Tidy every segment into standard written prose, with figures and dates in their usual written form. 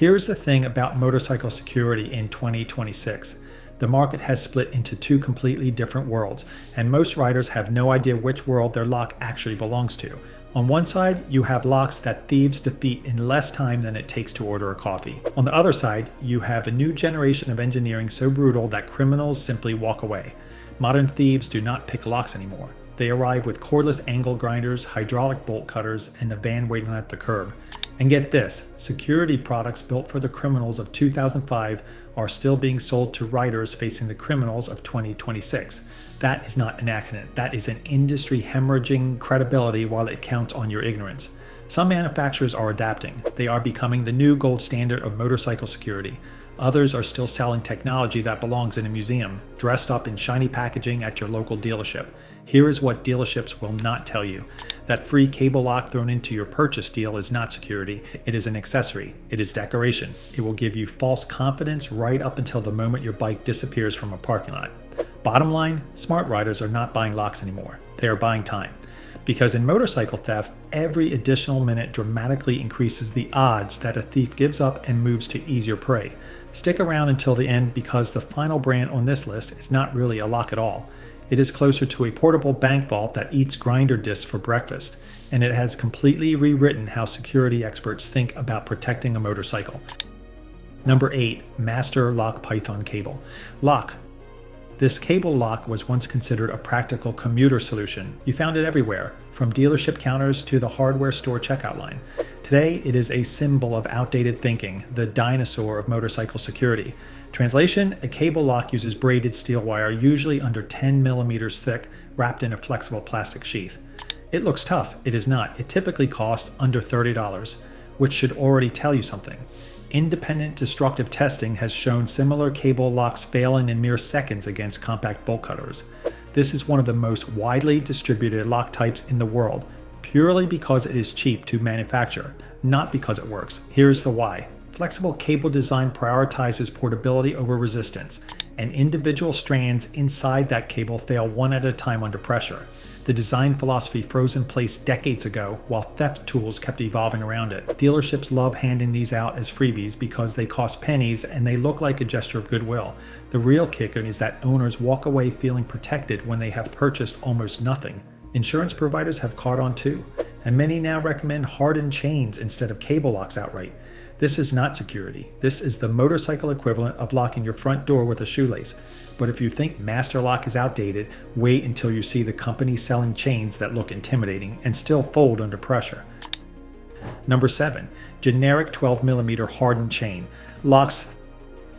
Here's the thing about motorcycle security in 2026. The market has split into two completely different worlds, and most riders have no idea which world their lock actually belongs to. On one side, you have locks that thieves defeat in less time than it takes to order a coffee. On the other side, you have a new generation of engineering so brutal that criminals simply walk away. Modern thieves do not pick locks anymore. They arrive with cordless angle grinders, hydraulic bolt cutters, and a van waiting at the curb. And get this, security products built for the criminals of 2005 are still being sold to riders facing the criminals of 2026. That is not an accident. That is an industry hemorrhaging credibility while it counts on your ignorance. Some manufacturers are adapting. They are becoming the new gold standard of motorcycle security. Others are still selling technology that belongs in a museum, dressed up in shiny packaging at your local dealership. Here is what dealerships will not tell you. That free cable lock thrown into your purchase deal is not security. It is an accessory. It is decoration. It will give you false confidence right up until the moment your bike disappears from a parking lot. Bottom line, smart riders are not buying locks anymore. They are buying time. Because in motorcycle theft, every additional minute dramatically increases the odds that a thief gives up and moves to easier prey. Stick around until the end because the final brand on this list is not really a lock at all. It is closer to a portable bank vault that eats grinder discs for breakfast, and it has completely rewritten how security experts think about protecting a motorcycle. Number 8. Master Lock Python Cable. Lock. This cable lock was once considered a practical commuter solution. You found it everywhere, from dealership counters to the hardware store checkout line. Today, it is a symbol of outdated thinking, the dinosaur of motorcycle security. Translation: a cable lock uses braided steel wire, usually under 10 millimeters thick, wrapped in a flexible plastic sheath. It looks tough. It is not. It typically costs under $30, which should already tell you something. Independent destructive testing has shown similar cable locks failing in mere seconds against compact bolt cutters. This is one of the most widely distributed lock types in the world, purely because it is cheap to manufacture, not because it works. Here's the why. Flexible cable design prioritizes portability over resistance, and individual strands inside that cable fail one at a time under pressure. The design philosophy froze in place decades ago while theft tools kept evolving around it. Dealerships love handing these out as freebies because they cost pennies and they look like a gesture of goodwill. The real kicker is that owners walk away feeling protected when they have purchased almost nothing. Insurance providers have caught on too, and many now recommend hardened chains instead of cable locks outright. This is not security. This is the motorcycle equivalent of locking your front door with a shoelace. But if you think Master Lock is outdated, wait until you see the company selling chains that look intimidating and still fold under pressure. Number 7. Generic 12mm hardened chain. Locks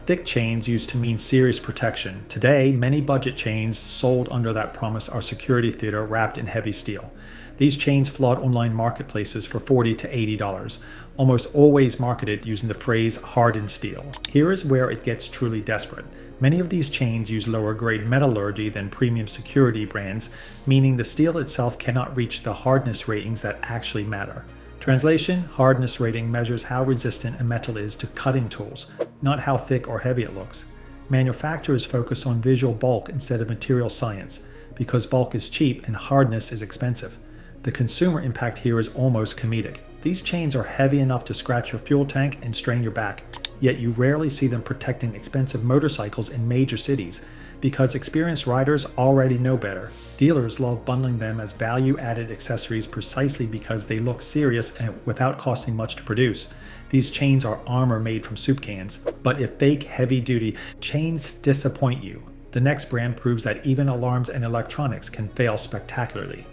thick chains used to mean serious protection. Today, many budget chains sold under that promise are security theater wrapped in heavy steel. These chains flood online marketplaces for $40 to $80, almost always marketed using the phrase hardened steel. Here is where it gets truly desperate. Many of these chains use lower grade metallurgy than premium security brands, meaning the steel itself cannot reach the hardness ratings that actually matter. Translation: hardness rating measures how resistant a metal is to cutting tools, not how thick or heavy it looks. Manufacturers focus on visual bulk instead of material science, because bulk is cheap and hardness is expensive. The consumer impact here is almost comedic. These chains are heavy enough to scratch your fuel tank and strain your back, yet you rarely see them protecting expensive motorcycles in major cities, because experienced riders already know better. Dealers love bundling them as value-added accessories precisely because they look serious and without costing much to produce. These chains are armor made from soup cans, but if fake heavy-duty chains disappoint you, the next brand proves that even alarms and electronics can fail spectacularly.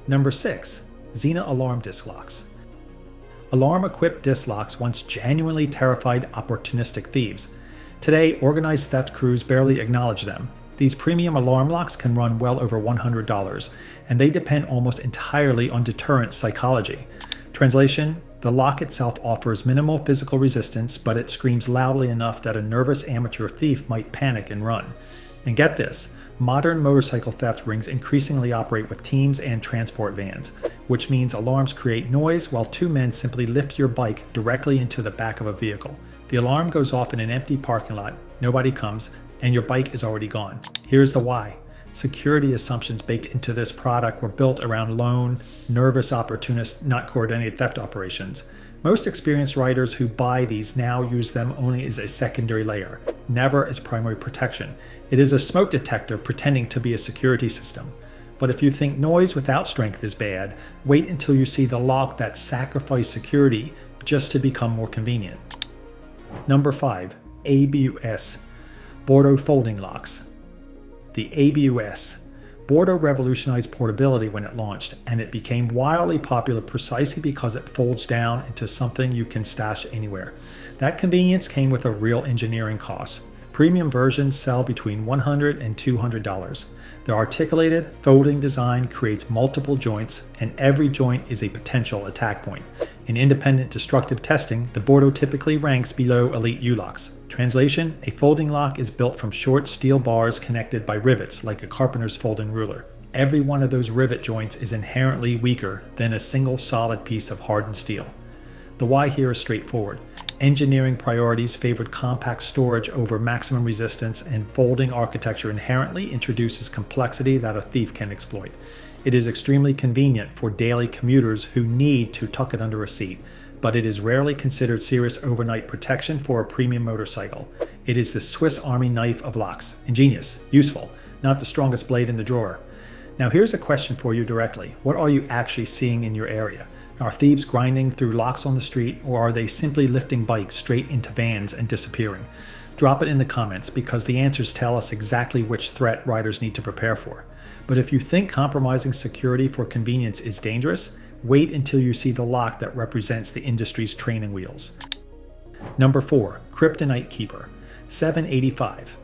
Number 6. Xena Alarm Disc Locks. Alarm-equipped disc locks once genuinely terrified opportunistic thieves. Today, organized theft crews barely acknowledge them. These premium alarm locks can run well over $100, and they depend almost entirely on deterrent psychology. Translation: the lock itself offers minimal physical resistance, but it screams loudly enough that a nervous amateur thief might panic and run. And get this, modern motorcycle theft rings increasingly operate with teams and transport vans, which means alarms create noise while two men simply lift your bike directly into the back of a vehicle. The alarm goes off in an empty parking lot, nobody comes, and your bike is already gone. Here's the why. Security assumptions baked into this product were built around lone, nervous opportunists, not coordinated theft operations. Most experienced riders who buy these now use them only as a secondary layer, never as primary protection. It is a smoke detector pretending to be a security system. But if you think noise without strength is bad, wait until you see the lock that sacrificed security just to become more convenient. Number 5. ABUS, Bordeaux Folding Locks. The ABUS. Bordeaux revolutionized portability when it launched, and it became wildly popular precisely because it folds down into something you can stash anywhere. That convenience came with a real engineering cost. Premium versions sell between $100 and $200. The articulated, folding design creates multiple joints, and every joint is a potential attack point. In independent destructive testing, the Bordeaux typically ranks below elite U-locks. Translation: a folding lock is built from short steel bars connected by rivets like a carpenter's folding ruler. Every one of those rivet joints is inherently weaker than a single solid piece of hardened steel. The why here is straightforward. Engineering priorities favored compact storage over maximum resistance, and folding architecture inherently introduces complexity that a thief can exploit. It is extremely convenient for daily commuters who need to tuck it under a seat, but it is rarely considered serious overnight protection for a premium motorcycle. It is the Swiss Army knife of locks. Ingenious, useful, not the strongest blade in the drawer. Now here's a question for you directly. What are you actually seeing in your area? Are thieves grinding through locks on the street, or are they simply lifting bikes straight into vans and disappearing? Drop it in the comments, because the answers tell us exactly which threat riders need to prepare for. But if you think compromising security for convenience is dangerous, wait until you see the lock that represents the industry's training wheels. Number 4. Kryptonite Keeper, 785.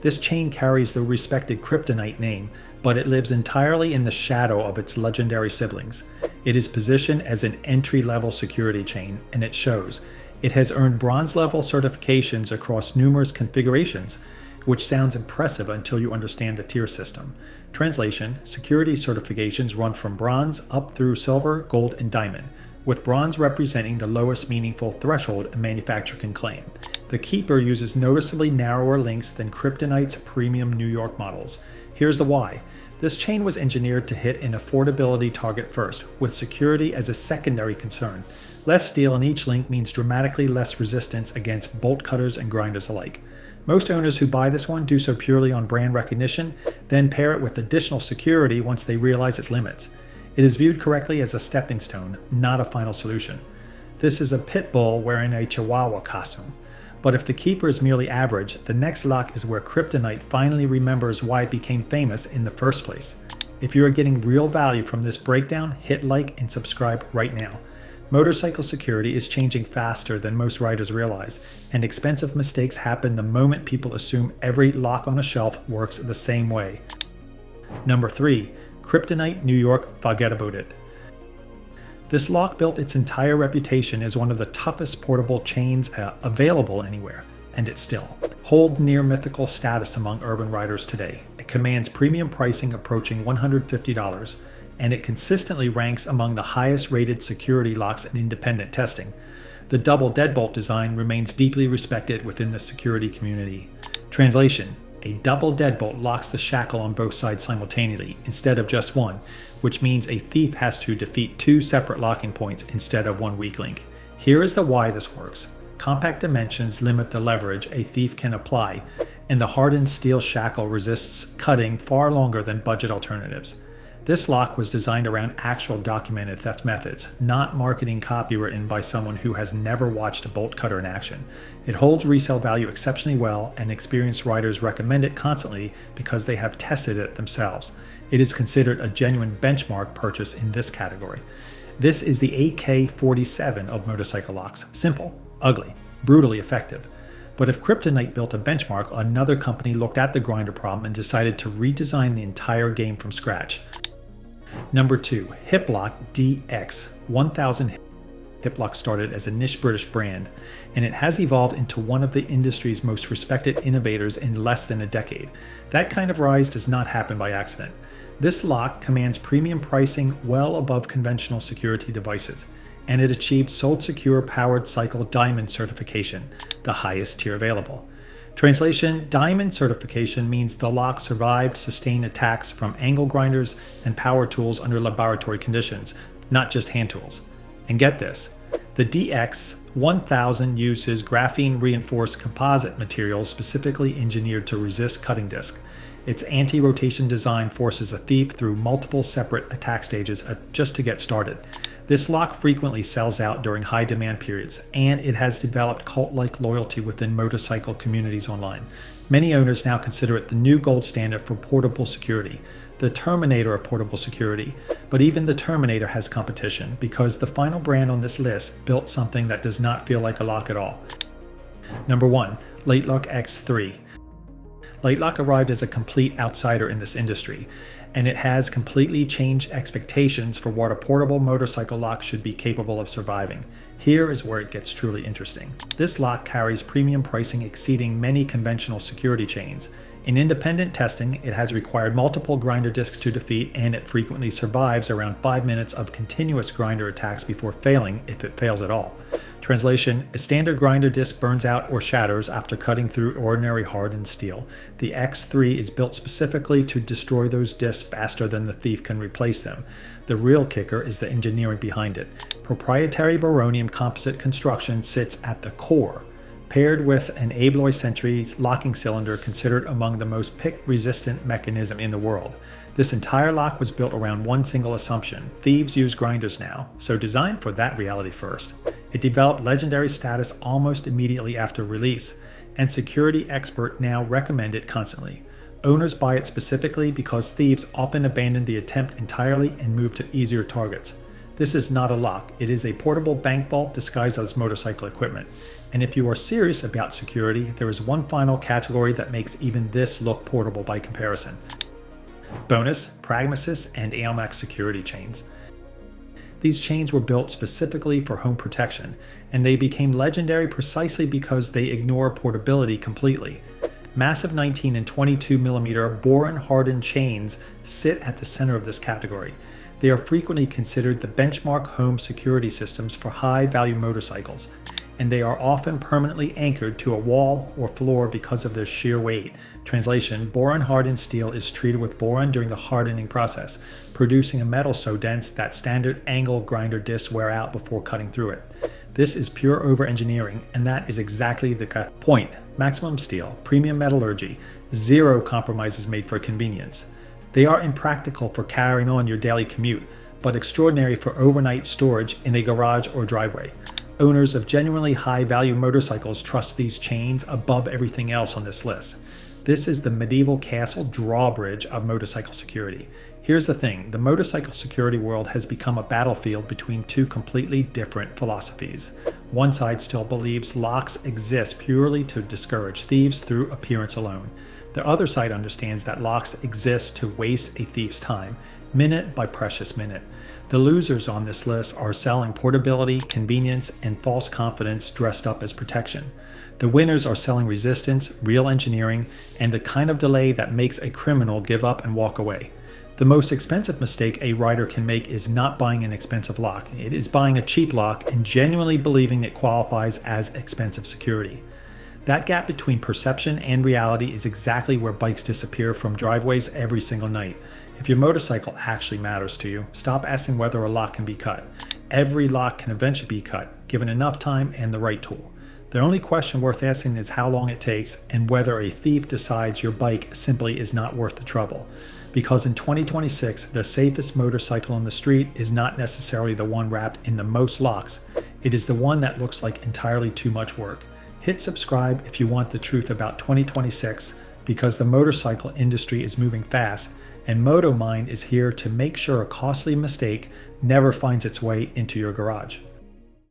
This chain carries the respected Kryptonite name, but it lives entirely in the shadow of its legendary siblings. It is positioned as an entry-level security chain, and it shows. It has earned bronze-level certifications across numerous configurations, which sounds impressive until you understand the tier system. Translation: security certifications run from bronze up through silver, gold, and diamond, with bronze representing the lowest meaningful threshold a manufacturer can claim. The Keeper uses noticeably narrower links than Kryptonite's premium New York models. Here's the why. This chain was engineered to hit an affordability target first, with security as a secondary concern. Less steel in each link means dramatically less resistance against bolt cutters and grinders alike. Most owners who buy this one do so purely on brand recognition, then pair it with additional security once they realize its limits. It is viewed correctly as a stepping stone, not a final solution. This is a pit bull wearing a Chihuahua costume. But if the Keeper is merely average, the next lock is where Kryptonite finally remembers why it became famous in the first place. If you are getting real value from this breakdown, hit like and subscribe right now. Motorcycle security is changing faster than most riders realize, and expensive mistakes happen the moment people assume every lock on a shelf works the same way. Number 3. Kryptonite New York, forget about it. This lock built its entire reputation as one of the toughest portable chains available anywhere, and it still holds near mythical status among urban riders today. It commands premium pricing approaching $150, and it consistently ranks among the highest rated security locks in independent testing. The double deadbolt design remains deeply respected within the security community. Translation: a double deadbolt locks the shackle on both sides simultaneously instead of just one, which means a thief has to defeat 2 separate locking points instead of one weak link. Here is the why this works. Compact dimensions limit the leverage a thief can apply, and the hardened steel shackle resists cutting far longer than budget alternatives. This lock was designed around actual documented theft methods, not marketing copy written by someone who has never watched a bolt cutter in action. It holds resale value exceptionally well, and experienced riders recommend it constantly because they have tested it themselves. It is considered a genuine benchmark purchase in this category. This is the AK-47 of motorcycle locks. Simple, ugly, brutally effective. But if Kryptonite built a benchmark, another company looked at the grinder problem and decided to redesign the entire game from scratch. Number 2. Hiplock DX 1000. Hiplock started as a niche British brand, and it has evolved into one of the industry's most respected innovators in less than a decade. That kind of rise does not happen by accident. This lock commands premium pricing well above conventional security devices, and it achieved Sold Secure Powered Cycle Diamond certification, the highest tier available. Translation: Diamond certification means the lock survived sustained attacks from angle grinders and power tools under laboratory conditions, not just hand tools. And get this, The DX1000 uses graphene-reinforced composite materials specifically engineered to resist cutting disc. Its anti-rotation design forces a thief through multiple separate attack stages just to get started. This lock frequently sells out during high demand periods, and it has developed cult-like loyalty within motorcycle communities online. Many owners now consider it the new gold standard for portable security, the Terminator of portable security. But even the Terminator has competition, because the final brand on this list built something that does not feel like a lock at all. Number 1. Latelock X3. Latelock arrived as a complete outsider in this industry, and it has completely changed expectations for what a portable motorcycle lock should be capable of surviving. Here is where it gets truly interesting. This lock carries premium pricing exceeding many conventional security chains. In independent testing, it has required multiple grinder discs to defeat, and it frequently survives around 5 minutes of continuous grinder attacks before failing, if it fails at all. Translation: a standard grinder disc burns out or shatters after cutting through ordinary hardened steel. The X3 is built specifically to destroy those discs faster than the thief can replace them. The real kicker is the engineering behind it. Proprietary Boronium composite construction sits at the core, paired with an Abloy Sentry locking cylinder considered among the most pick-resistant mechanism in the world. This entire lock was built around one single assumption: thieves use grinders now, so designed for that reality first. It developed legendary status almost immediately after release, and security experts now recommend it constantly. Owners buy it specifically because thieves often abandon the attempt entirely and move to easier targets. This is not a lock, it is a portable bank vault disguised as motorcycle equipment. And if you are serious about security, there is one final category that makes even this look portable by comparison. Bonus, Pragmasis, and ALMAX security chains. These chains were built specifically for home protection, and they became legendary precisely because they ignore portability completely. Massive 19 and 22mm boron-hardened chains sit at the center of this category. They are frequently considered the benchmark home security systems for high-value motorcycles, and they are often permanently anchored to a wall or floor because of their sheer weight. Translation: boron-hardened steel is treated with boron during the hardening process, producing a metal so dense that standard angle grinder discs wear out before cutting through it. This is pure over-engineering, and that is exactly the point. Maximum steel, premium metallurgy, zero compromises made for convenience. They are impractical for carrying on your daily commute, but extraordinary for overnight storage in a garage or driveway. Owners of genuinely high-value motorcycles trust these chains above everything else on this list. This is the medieval castle drawbridge of motorcycle security. Here's the thing: the motorcycle security world has become a battlefield between two completely different philosophies. One side still believes locks exist purely to discourage thieves through appearance alone. The other side understands that locks exist to waste a thief's time, minute by precious minute. The losers on this list are selling portability, convenience, and false confidence dressed up as protection. The winners are selling resistance, real engineering, and the kind of delay that makes a criminal give up and walk away. The most expensive mistake a rider can make is not buying an expensive lock. It is buying a cheap lock and genuinely believing it qualifies as expensive security. That gap between perception and reality is exactly where bikes disappear from driveways every single night. If your motorcycle actually matters to you, stop asking whether a lock can be cut. Every lock can eventually be cut, given enough time and the right tool. The only question worth asking is how long it takes and whether a thief decides your bike simply is not worth the trouble. Because in 2026, the safest motorcycle on the street is not necessarily the one wrapped in the most locks. It is the one that looks like entirely too much work. Hit subscribe if you want the truth about 2026, because the motorcycle industry is moving fast, and MotoMind is here to make sure a costly mistake never finds its way into your garage.